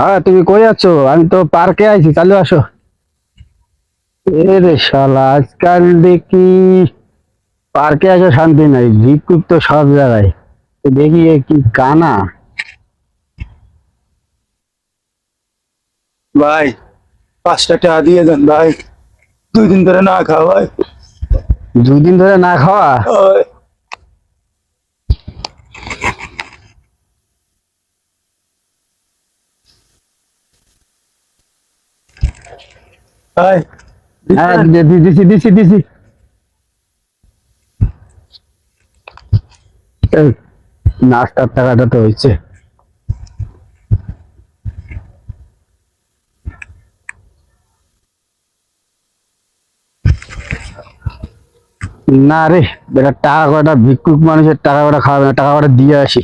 হ্যাঁ, তুমি কই আছো? আমি তো পার্কে আইছি, চালু আসো। এ রে শালা, আজকাল দেখি পার্কে আসা শান্তি নাই, ভিক্ষুক তো সব জায়গায়। এ দেখি এ কি কানা। ভাই 5টা টাকা দিয়ে দেন ভাই, 2 দিন ধরে না খাওয়া ভাই। 2 দিন ধরে না খাওয়া? ওই, ভাই হ্যাঁ, দিচ্ছেন? দিছি দিছি দিছি। এই, নাস্তার টাকাটা তো হয়েছে। না রে বেটা, টাকা কয়টা ভিক্ষুক মানুষের টাকা কয়টা খাওয়াবে না, টাকা কয়টা দিয়ে আসি।